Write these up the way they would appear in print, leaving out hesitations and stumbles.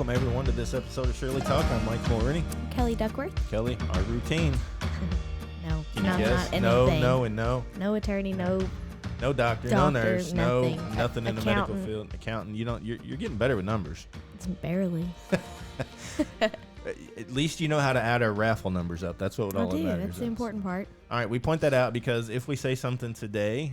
welcome everyone to this episode of Shirley Talk. I'm Mike Mulroney. Kelly Duckworth. Kelly, our routine. No, Can you not guess? anything. No, and no. No attorney, no Doctor, no nurse, nothing. nothing in the medical Accountant. field. Accountant. You're getting better with numbers. It's barely. At least you know how to add our raffle numbers up. That's what all that matters. That's the important part. All right, we point that out because if we say something today,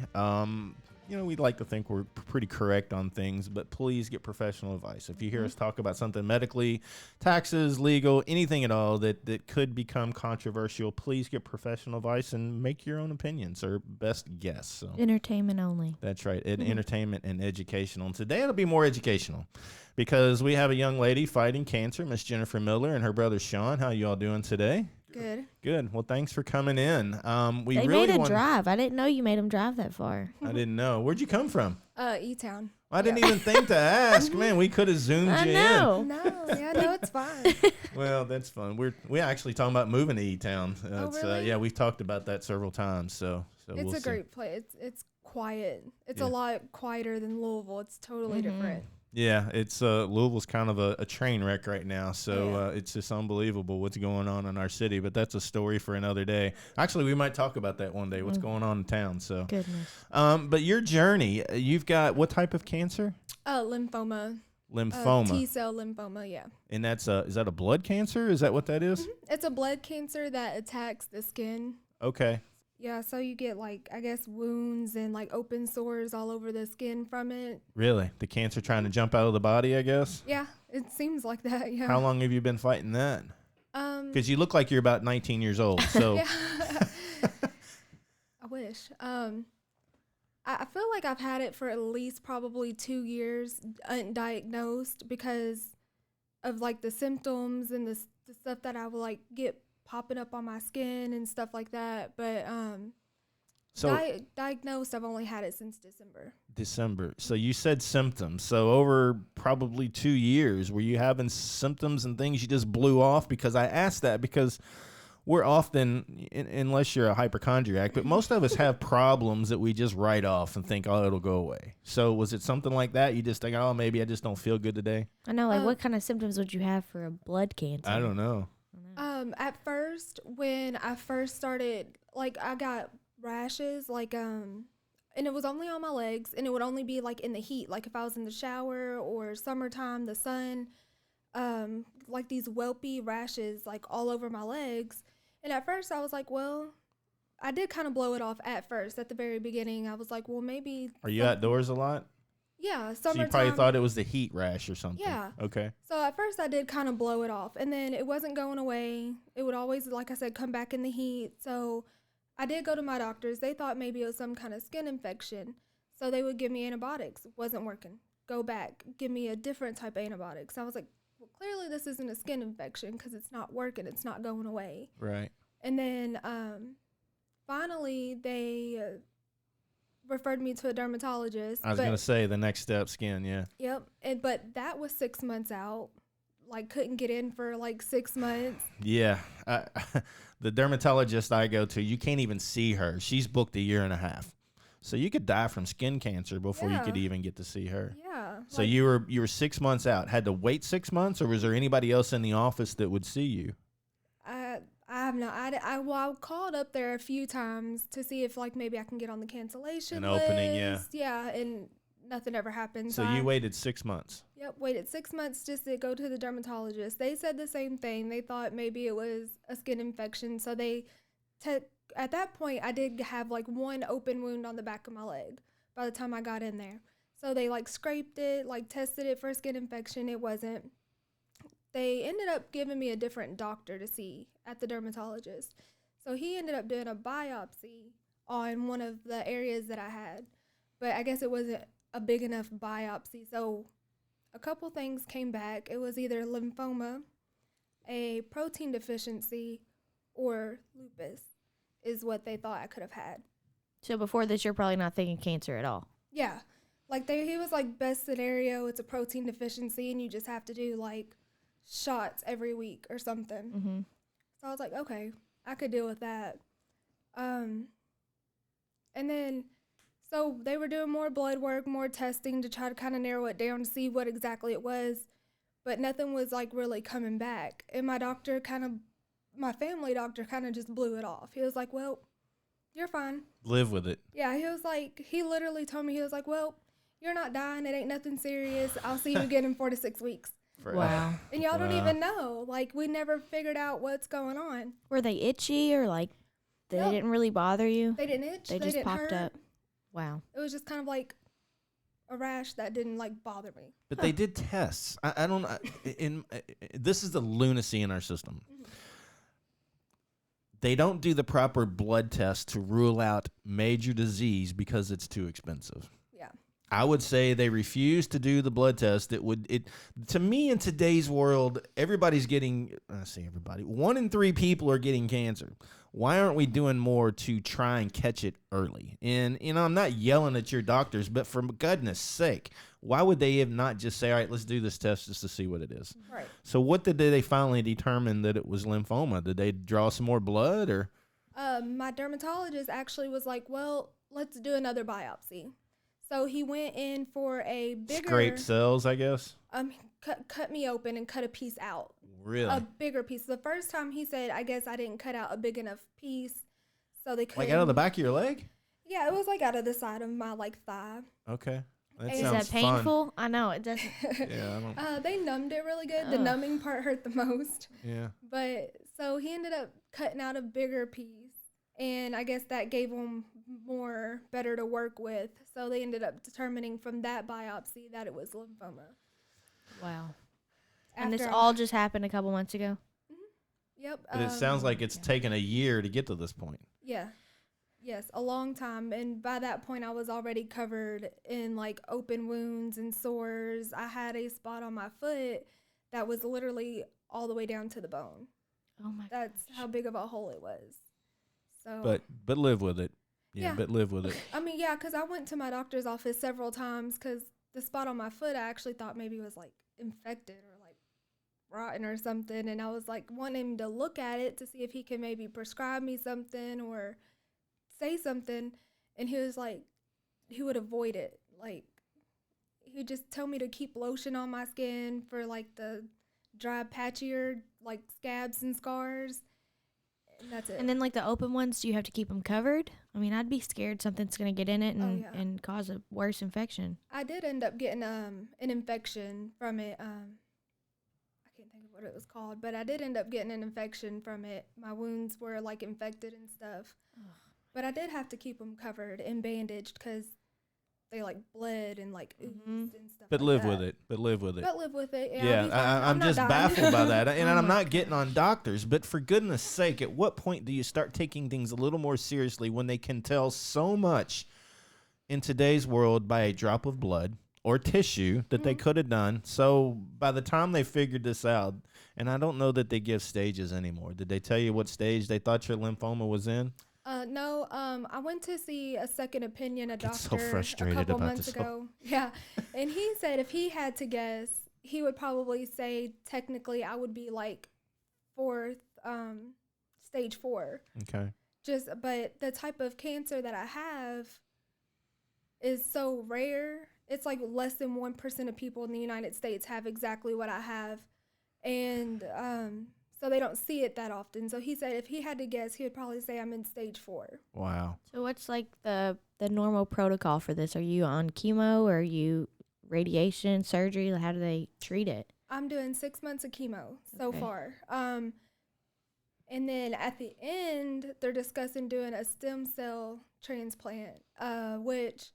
we'd like to think we're pretty correct on things, but please get professional advice. If you hear us talk about something medically, taxes, legal, anything at all that could become controversial, please get professional advice and make your own opinions or best guess. So Entertainment only. that's right, entertainment and educational. And today it'll be more educational because we have a young lady fighting cancer, Miss Jennifer Miller, and her brother Sean. How you all doing today? Good. Well, thanks for coming in. They made a drive. I didn't know you made them drive that far. I didn't know. Where'd you come from? E-Town. I didn't even think to ask. Man, we could have zoomed you in. No, it's fine. Well, that's fun. We're actually talking about moving to E-Town. Really? Yeah, we've talked about that several times. So It's we'll a see. great place. It's quiet. It's a lot quieter than Louisville. It's totally different. Yeah, it's Louisville's kind of a train wreck right now, so it's just unbelievable what's going on in our city. But that's a story for another day. Actually, we might talk about that one day. What's going on in town? So Goodness. but your journey, you've got what type of cancer? Lymphoma. Lymphoma. T-cell lymphoma, yeah. And that's is that a blood cancer? Is that what that is? It's a blood cancer that attacks the skin. Okay. Yeah, so you get wounds and open sores all over the skin from it. Really? The cancer trying to jump out of the body, I guess? Yeah, it seems like that, yeah. How long have you been fighting that? Because you look like you're about 19 years old, so. Yeah. I wish. I feel like I've had it for at least probably 2 years undiagnosed because of the symptoms and the stuff that I will get popping up on my skin and stuff like that. But diagnosed, I've only had it since December. So you said symptoms. So over probably 2 years, were you having symptoms and things you just blew off? Because I asked that because we're often, unless you're a hypochondriac, but most of us have problems that we just write off and think, oh, it'll go away. So was it something like that? You just think, oh, maybe I just don't feel good today? I know, what kind of symptoms would you have for a blood cancer? I don't know. At first, when I first started, I got rashes, and it was only on my legs, and it would only be in the heat, if I was in the shower or summertime, the sun, these whelpy rashes, all over my legs. And at first I was well, I did kind of blow it off at first. At the very beginning, I was well, maybe. Are you outdoors a lot? Yeah, So summertime. you probably thought it was the heat rash or something. Yeah. Okay. So at first I did kind of blow it off, and then it wasn't going away. It would always, like I said, come back in the heat. So I did go to my doctors. They thought maybe it was some kind of skin infection. So they would give me antibiotics. It wasn't working. Go back. Give me a different type of antibiotics. I was well, clearly this isn't a skin infection because it's not working. It's not going away. Right. And then finally they referred me to a dermatologist. I was going to say the next step, skin, yeah. Yep. But that was 6 months out. Couldn't get in for 6 months. Yeah. The dermatologist I go to, you can't even see her. She's booked a year and a half. So you could die from skin cancer before you could even get to see her. Yeah. So you were 6 months out. Had to wait 6 months, or was there anybody else in the office that would see you? I have no. I called up there a few times to see if maybe I can get on the cancellation list. Opening, yeah. Yeah, and nothing ever happened. So you waited 6 months. Yep, waited 6 months just to go to the dermatologist. They said the same thing. They thought maybe it was a skin infection. So at that point, I did have one open wound on the back of my leg by the time I got in there. So they scraped it, tested it for a skin infection. It wasn't. They ended up giving me a different doctor to see at the dermatologist. So he ended up doing a biopsy on one of the areas that I had. But I guess it wasn't a big enough biopsy. So a couple things came back. It was either lymphoma, a protein deficiency, or lupus is what they thought I could have had. So before this, you're probably not thinking cancer at all. Yeah. He was best scenario, it's a protein deficiency, and you just have to do shots every week or something. Mm-hmm. So I was okay, I could deal with that. And then, so they were doing more blood work, more testing to try to kind of narrow it down to see what exactly it was. but nothing was like really coming back. And my family doctor kind of just blew it off. He was like, well, you're fine. Live with it. Yeah, he literally told me, he was like, well, you're not dying. It ain't nothing serious. I'll see you again in 4 to 6 weeks. Wow. And y'all don't even know. Like, we never figured out what's going on. Were they itchy or like they No. didn't really bother you? They didn't itch. They just didn't popped hurt. up. Wow. It was just kind of like a rash that didn't like bother me. But they did tests. I don't. This is the lunacy in our system. They don't do the proper blood test to rule out major disease because it's too expensive. Yeah. I would say they refuse to do the blood test. To me, in today's world, everybody's getting. I say everybody. 1 in 3 people are getting cancer. Why aren't we doing more to try and catch it early? And, I'm not yelling at your doctors, but for goodness sake, why would they have not just say, all right, let's do this test just to see what it is? Right. So what did they finally determine that it was lymphoma? Did they draw some more blood or? My dermatologist actually was like, well, let's do another biopsy. So he went in for a bigger. Scrape cells, I guess? Cut me open and cut a piece out. Really? A bigger piece. The first time he said, I guess I didn't cut out a big enough piece. So they couldn't. Like out of the back of your leg? Yeah, it was like out of the side of my like thigh. Okay. That Is Is sounds that painful? fun. I know it doesn't. Yeah, I don't. They numbed it really good. The Ugh. numbing part hurt the most. Yeah. But so he ended up cutting out a bigger piece. And I guess that gave him better to work with. So they ended up determining from that biopsy that it was lymphoma. Wow. And this After all just happened a couple months ago? Yep. But it sounds like it's taken a year to get to this point. Yeah. Yes, a long time. And by that point, I was already covered in like open wounds and sores. I had a spot on my foot that was literally all the way down to the bone. Oh my. That's how big of a hole it was. So. But live with it. Yeah, Yeah. but live with it. I mean, yeah, because I went to my doctor's office several times because the spot on my foot I actually thought maybe was like infected or like rotten or something. And I was like wanting to look at it to see if he could maybe prescribe me something or say something. And he was like, he would avoid it. Like, he would just tell me to keep lotion on my skin for like the dry, patchier, like scabs and scars. And that's it. And then like the open ones, do you have to keep them covered? I mean, I'd be scared something's going to get in it and cause a worse infection. I did end up getting an infection from it. I can't think of what it was called, but I did end up getting an infection from it. My wounds were like infected and stuff. Ugh. But I did have to keep them covered and bandaged because they like bled and like oozed and stuff. But like live that. with it. But live with it. But live with it. Yeah, Yeah, I'll be fine. I'm not just dying. baffled by that. And Oh I'm my not getting on doctors, but for goodness sake, at what point do you start taking things a little more seriously when they can tell so much in today's world by a drop of blood or tissue that they could have done? So by the time they figured this out, and I don't know that they give stages anymore. Did they tell you what stage they thought your lymphoma was in? No, I went to see a second opinion, a get so doctor frustrated a couple about months this ago. Yeah, and he said if he had to guess, he would probably say technically I would be like stage 4. Okay. But the type of cancer that I have is so rare. It's like less than 1% of people in the United States have exactly what I have, and so they don't see it that often. So he said if he had to guess, he would probably say I'm in stage 4. Wow. So what's like the normal protocol for this? Are you on chemo or are you radiation, surgery? How do they treat it? I'm doing 6 months of chemo so Okay. far. And then at the end, they're discussing doing a stem cell transplant, which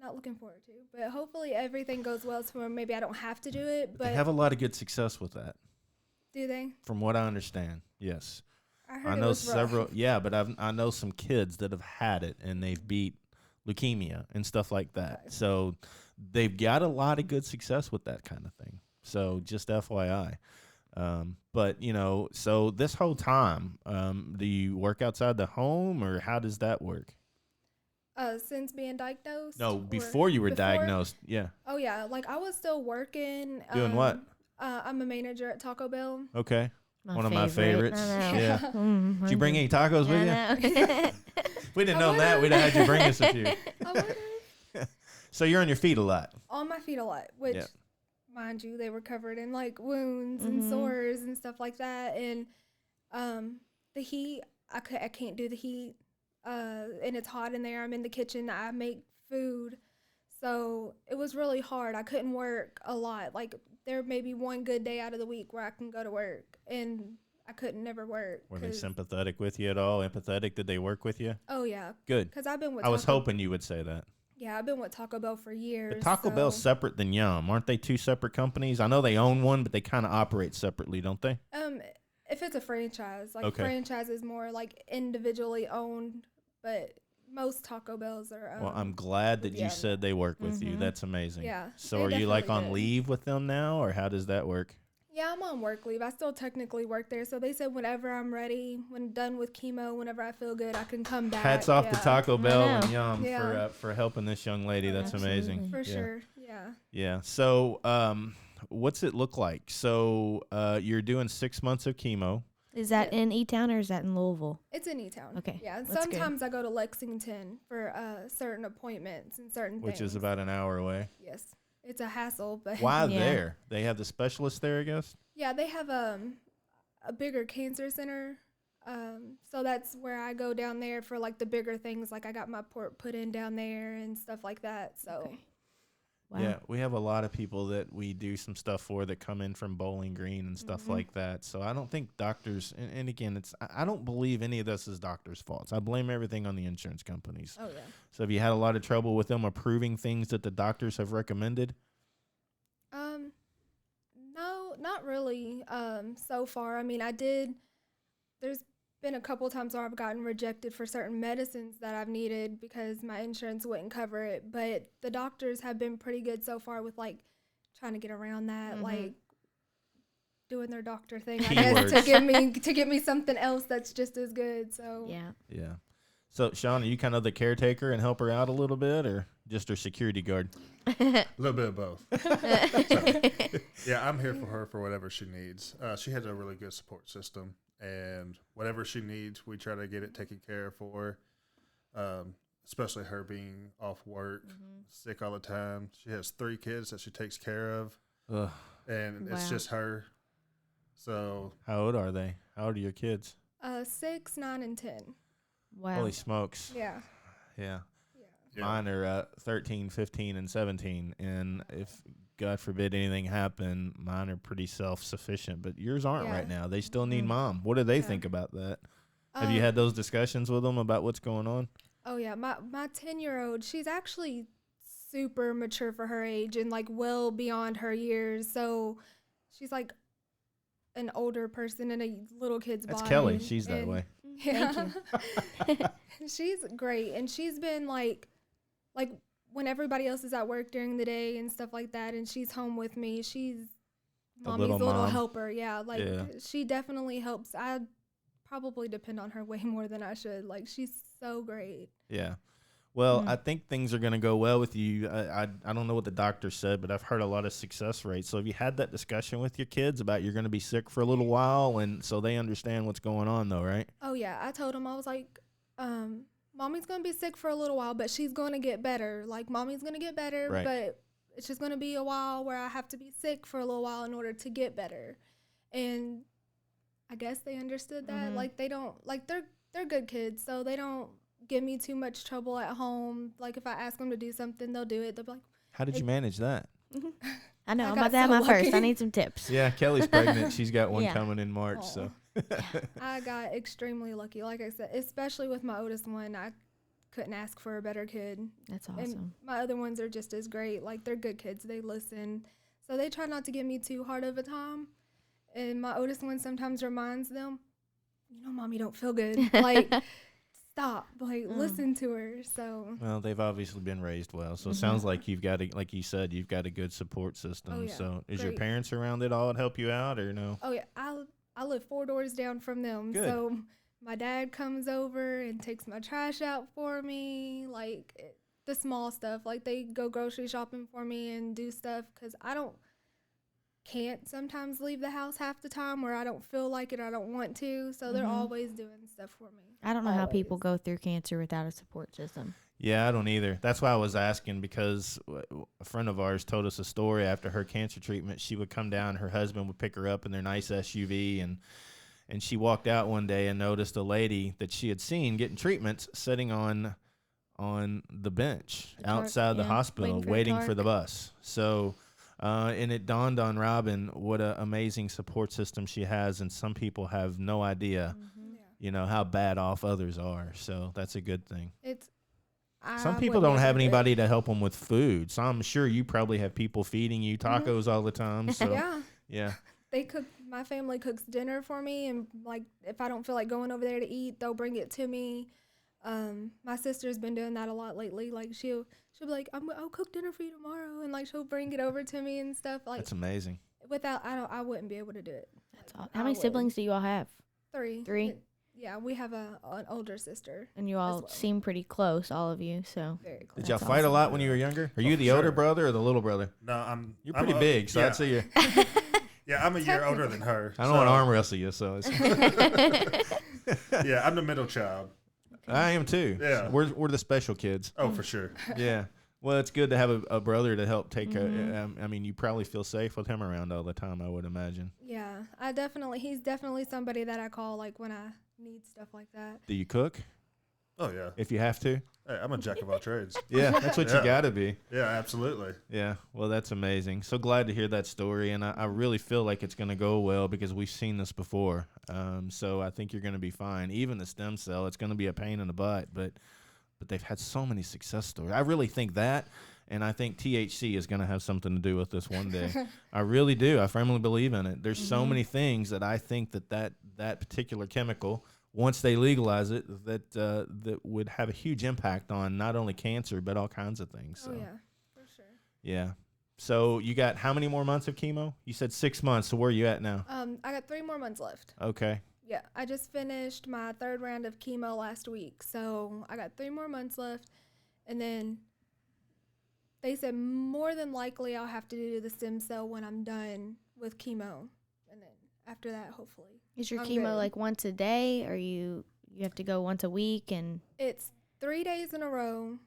not looking forward to. But hopefully everything goes well, so maybe I don't have to do it. But They have a lot of good success with that, do they? from what I understand. Yes. I heard I it know was rough. several. Yeah, but I know some kids that have had it and they've beat leukemia and stuff like that. Okay. So they've got a lot of good success with that kind of thing. So just FYI. But so this whole time, do you work outside the home or how does that work? Since being diagnosed? No, or before you were before? diagnosed. Yeah. Oh, yeah. Like, I was still working. Doing what? I'm a manager at Taco Bell. Okay. One of my favorites. I know. Yeah. Mm, Did you bring any tacos with you? I know. If we didn't I know that, we'd have had you bring us a few. I would've So you're on your feet a lot. on my feet a lot, which Yeah. mind you, they were covered in like wounds and sores and stuff like that. And the heat, I can't do the heat. And it's hot in there. I'm in the kitchen. I make food. So it was really hard. I couldn't work a lot. Like there may be one good day out of the week where I can go to work, and I couldn't never work. Were they sympathetic with you at all? Empathetic? Did they work with you? Oh, yeah. Good. Because I've been with I was hoping you would say that. Yeah, I've been with Taco Bell for years. But Taco Bell's separate than Yum. Aren't they two separate companies? I know they own one, but they kind of operate separately, don't they? If it's a franchise, like Okay. franchise is more like individually owned, but most Taco Bells are. Well, I'm glad that you said they work with you. That's amazing. Yeah. So are you like definitely on did. leave with them now, or how does that work? Yeah, I'm on work leave. I still technically work there. So they said whenever I'm ready, when done with chemo, whenever I feel good, I can come back. Hats off to Taco Bell know. and Yum Yeah. for helping this young lady. That's amazing. For Yeah. sure. Yeah. Yeah. So what's it look like? So you're doing 6 months of chemo. Is that in E-Town or is that in Louisville? It's in E-Town. Okay, Yeah. And that's good. sometimes I go to Lexington for certain appointments and certain Which things. is about an hour away. Yes. It's a hassle, but Why Yeah. there? They have the specialist there, I guess? yeah, they have a bigger cancer center. So that's where I go down there for like the bigger things. Like I got my port put in down there and stuff like that. So Okay. Wow. Yeah, we have a lot of people that we do some stuff for that come in from Bowling Green and stuff like that. So I don't think doctors, and again, I don't believe any of this is doctors' faults. I blame everything on the insurance companies. oh yeah. So have you had a lot of trouble with them approving things that the doctors have recommended? No, not really. So far, I mean, there's been a couple times where I've gotten rejected for certain medicines that I've needed because my insurance wouldn't cover it. But the doctors have been pretty good so far with like trying to get around that, like doing their doctor thing, I guess, to give me something else that's just as good. So Yeah. Yeah. So, Sean, are you kind of the caretaker and help her out a little bit, or just her security guard? A little bit of both. Yeah, I'm here for her for whatever she needs. She has a really good support system, and whatever she needs, we try to get it taken care of for her. Especially her being off work, sick all the time. She has 3 kids that she takes care of, Ugh. and it's Wow. just her. So How old are they? How old are your kids? 6, 9, and 10. Wow. Holy smokes. Yeah. Yeah. yeah. Mine are 13, 15, and 17. And if, God forbid, anything happen, mine are pretty self-sufficient. But yours aren't Yeah. right now. They still need mom. What do they think about that? Have you Um, had those discussions with them about what's going on? Oh yeah, my 10-year-old, she's actually super mature for her age and like well beyond her years. So she's like an older person in a little kid's That's body. Kelly. She's that and- way. Yeah. She's great, and she's been like when everybody else is at work during the day and stuff like that, and she's home with me. She's mommy's little little mom. helper. Yeah, like Yeah. she definitely helps. I probably depend on her way more than I should. Like she's so great. Yeah. Well, I think things are going to go well with you. I don't know what the doctor said, but I've heard a lot of success rates. So have you had that discussion with your kids about you're going to be sick for a little while, and so they understand what's going on, though, right? Oh yeah, I told him, I was like, mommy's gonna be sick for a little while, but she's gonna get better. Like mommy's gonna get better, Right. but it's just gonna be a while where I have to be sick for a little while in order to get better. And I guess they understood that. Like they don't like they're good kids, so they don't give me too much trouble at home. Like if I ask them to do something, they'll do it. They'll be like, How did you manage that? I know. I I'm got about to have so my first. I lucky. need some tips. Yeah, Kelly's pregnant. She's got one Yeah. coming in March, so. I got extremely lucky. Like I said, especially with my oldest one, I couldn't ask for a better kid. That's And awesome. my other ones are just as great. Like they're good kids. They listen. So they try not to give me too hard of a time. And my oldest one sometimes reminds them, you know, mommy don't feel good. Like, stop. Like, listen to her. So, Well, they've obviously been raised well, so it sounds like you've got like you said, you've got a good support system. Oh, yeah. So is your Great. parents around at all to help you out, or no? oh yeah, I live 4 doors down from them. Good. So my dad comes over and takes my trash out for me. Like, the small stuff. Like, they go grocery shopping for me and do stuff because can't sometimes leave the house half the time where I don't feel like it or I don't want to. So they're always doing stuff for me. I don't know how people Always. go through cancer without a support system. Yeah, I don't either. That's why I was asking, because a friend of ours told us a story after her cancer treatment. She would come down, her husband would pick her up in their nice SUV, and she walked out one day and noticed a lady that she had seen getting treatments sitting on the bench outside the hospital waiting for the bus. So and it dawned on Robin what an amazing support system she has, and some people have no idea, how bad off others are. So that's a good thing. Some people don't have anybody to help them with food, so I'm sure you probably have people feeding you tacos all the time. So yeah. They cook. My family cooks dinner for me, and like if I don't feel like going over there to eat, they'll bring it to me. My sister's been doing that a lot lately. Like she'll be like, I'll cook dinner for you tomorrow, and like she'll bring it over to me and stuff. Like that's amazing. Without I wouldn't be able to do it. That's all. How many siblings do you all have? 3. 3. Yeah, we have an older sister. And you all seem pretty close, all of you. So very close. Did y'all fight a lot when you were younger? Are you the older brother or the little brother? No, You're pretty big, so I'd say you're. Yeah, I'm a year older than her. I don't want to arm wrestle you, so it's. Yeah, I'm the middle child. I am too. Yeah, we're the special kids. Oh, for sure. Yeah. Well, it's good to have a brother to help take care. I mean, you probably feel safe with him around all the time, I would imagine. Yeah, he's definitely somebody that I call like when I need stuff like that. Do you cook? Oh, yeah. If you have to? Hey, I'm a jack of all trades. Yeah, that's what you got to be. Yeah, absolutely. Yeah, well, that's amazing. So glad to hear that story, and I really feel like it's going to go well because we've seen this before. So I think you're going to be fine. Even the stem cell, it's going to be a pain in the butt, but they've had so many success stories. I really think that, and I think THC is going to have something to do with this one day. I really do. I firmly believe in it. There's so many things that I think that particular chemical, once they legalize it, that would have a huge impact on not only cancer but all kinds of things. So. Oh yeah, for sure. Yeah. So you got how many more months of chemo? You said 6 months. So where are you at now? I got 3 more months left. Okay. Yeah, I just finished my 3rd round of chemo last week, so I got 3 more months left, and then they said more than likely I'll have to do the stem cell when I'm done with chemo, and then after that, hopefully. Is your chemo like once a day, or you have to go once a week? And it's 3 days in a row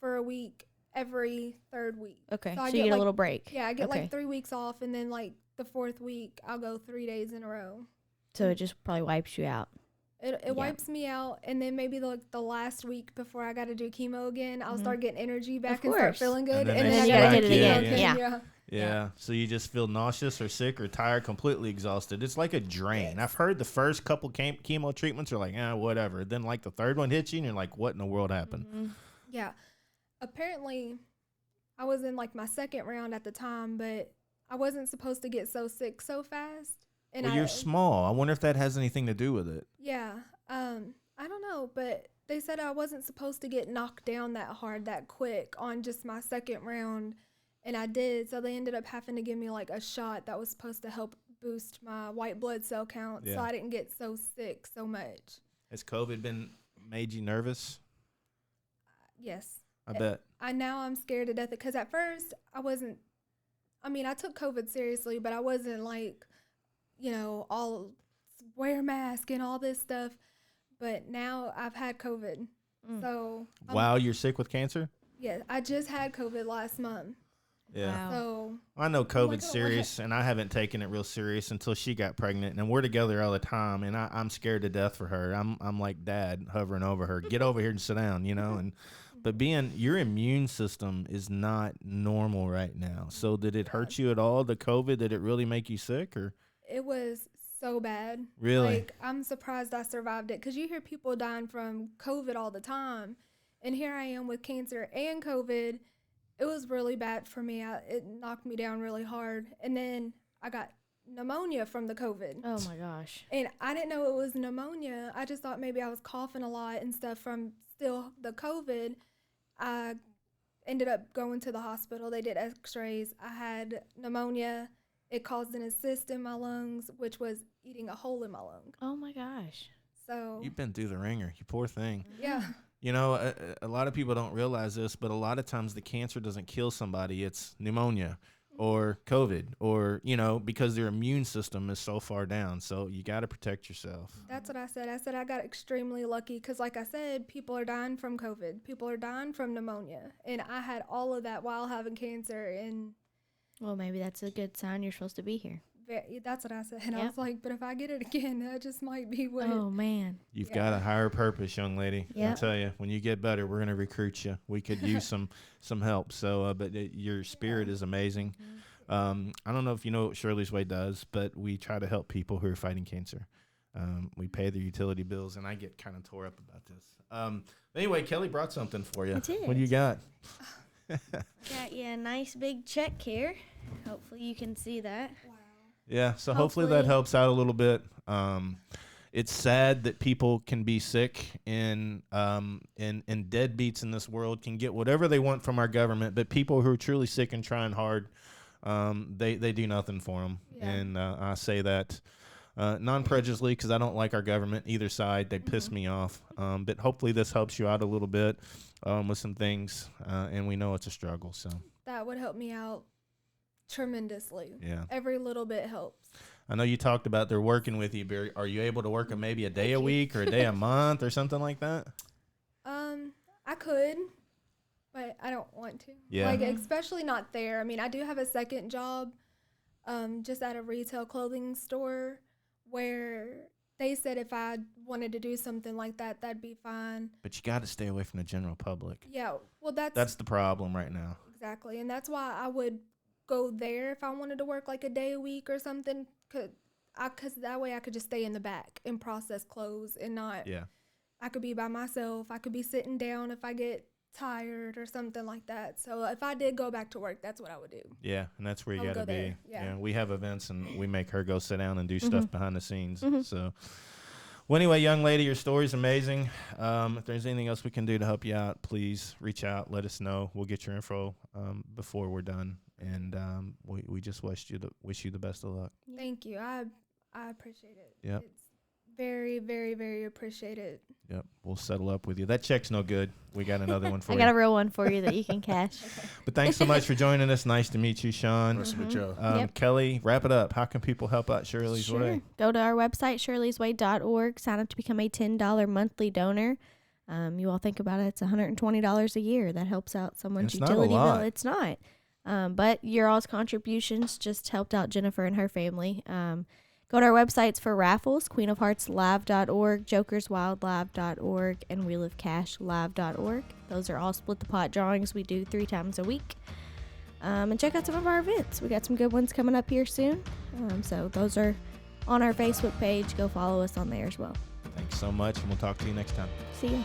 for a week every 3rd week. Okay, so you get a little break. Yeah, I get like 3 weeks off, and then like the 4th week I'll go 3 days in a row. So it just probably wipes you out. It wipes me out, and then maybe the last week before I got to do chemo again, I'll start getting energy back and start feeling good, and then you gotta hit it again. Yeah. Yeah, so you just feel nauseous or sick or tired, completely exhausted. It's like a drain. Yes. I've heard the first couple chemo treatments are like, whatever. Then like the 3rd one hits you, and you're like, what in the world happened? Mm-hmm. Yeah. Apparently, I was in like my 2nd round at the time, but I wasn't supposed to get so sick so fast. And you're small. I wonder if that has anything to do with it. Yeah. I don't know, but they said I wasn't supposed to get knocked down that hard, that quick on just my 2nd round. And I did. So they ended up having to give me like a shot that was supposed to help boost my white blood cell count. So I didn't get so sick so much. Has COVID made you nervous? Yes. I bet. Now I'm scared to death because at first I took COVID seriously, but I wasn't like, all wear mask and all this stuff. But now I've had COVID. So. Wow, you're sick with cancer? Yeah, I just had COVID last month. Yeah. Wow. So I know COVID's serious, and I haven't taken it real serious until she got pregnant, and we're together all the time, and I'm scared to death for her. I'm like dad hovering over her. Get over here and sit down, But your immune system is not normal right now. So did it hurt you at all, the COVID? Did it really make you sick, or? It was so bad. Really? Like, I'm surprised I survived it because you hear people dying from COVID all the time. And here I am with cancer and COVID. It was really bad for me. It knocked me down really hard. And then I got pneumonia from the COVID. Oh, my gosh. And I didn't know it was pneumonia. I just thought maybe I was coughing a lot and stuff from still the COVID. I ended up going to the hospital. They did x-rays. I had pneumonia. It caused an cyst in my lungs, which was eating a hole in my lung. Oh, my gosh. So You've been through the ringer, you poor thing. Yeah. A lot of people don't realize this, but a lot of times the cancer doesn't kill somebody. It's pneumonia or COVID or, you know, because their immune system is so far down. So you got to protect yourself. That's what I said. I said I got extremely lucky because, like I said, people are dying from COVID. People are dying from pneumonia. And I had all of that while having cancer. And Well, maybe that's a good sign you're supposed to be here. that's what I said. And I Yep. was like, but if I get it again, that just might be what. Oh, man. You've Yeah. got a higher purpose, young lady. I Yep. tell you, when you get better, we're going to recruit you. We could use some help. So, but your spirit is amazing. I don't know if you know what Shirleys Way does, but we try to help people who are fighting cancer. We pay their utility bills, and I get kind of tore up about this. Anyway, Kelly brought something for you. I did. What do you got? Got you a nice big check here. Hopefully you can see that. Wow. Yeah, so hopefully that Hopefully. helps out a little bit. It's sad that people can be sick and deadbeats in this world can get whatever they want from our government, but people who are truly sick and trying hard, they do nothing for them. Yeah. And I say that non-prejudically because I don't like our government, either side. They piss me off. But hopefully this helps you out a little bit with some things, and we know it's a struggle. So, That would help me out tremendously. yeah. Every little bit helps. I know you talked about they're working with you, but are you able to work maybe a day a week or a day a month or something like that? I could, but I don't want to. Yeah. Like, especially not there. I mean, I do have a second job, just at a retail clothing store where they said if I wanted to do something like that, that'd be fine. But you got to stay away from the general public. Yeah, well, That's the problem right now. exactly. And that's why I would go there if I wanted to work like a day a week or something. Because that way I could just stay in the back and process clothes and not. Yeah. I could be by myself. I could be sitting down if I get tired or something like that. So if I did go back to work, that's what I would do. Yeah, and that's where you I would got to go be. there, yeah. We have events, and we make her go sit down and do stuff behind the scenes. So, well, anyway, young lady, your story's amazing. If there's anything else we can do to help you out, please reach out. Let us know. We'll get your info before we're done. And we just wish you the best of luck. Thank you. I appreciate it. Yep. It's very, very, very appreciated. Yep, we'll settle up with you. That check's no good. We got another one for I you. got a real one for you that you can cash. But thanks so much for joining us. Nice to meet you, Sean. Nice to meet you. Yep. Kelly, wrap it up. How can people help out Shirley's Way? Go to our website, shirleysway.org. Sign up to become a $10 monthly donor. You all think about it. It's $120 a year. That helps out someone's It's not a utility lot. bill. It's not. But your all's contributions just helped out Jennifer and her family. Go to our websites for raffles, queenofheartslive.org, jokerswildlive.org, and wheelofcashlive.org. Those are all split the pot drawings we do 3 times a week. And check out some of our events. We got some good ones coming up here soon. So those are on our Facebook page. Go follow us on there as well. Thanks so much, and we'll talk to you next time. See ya.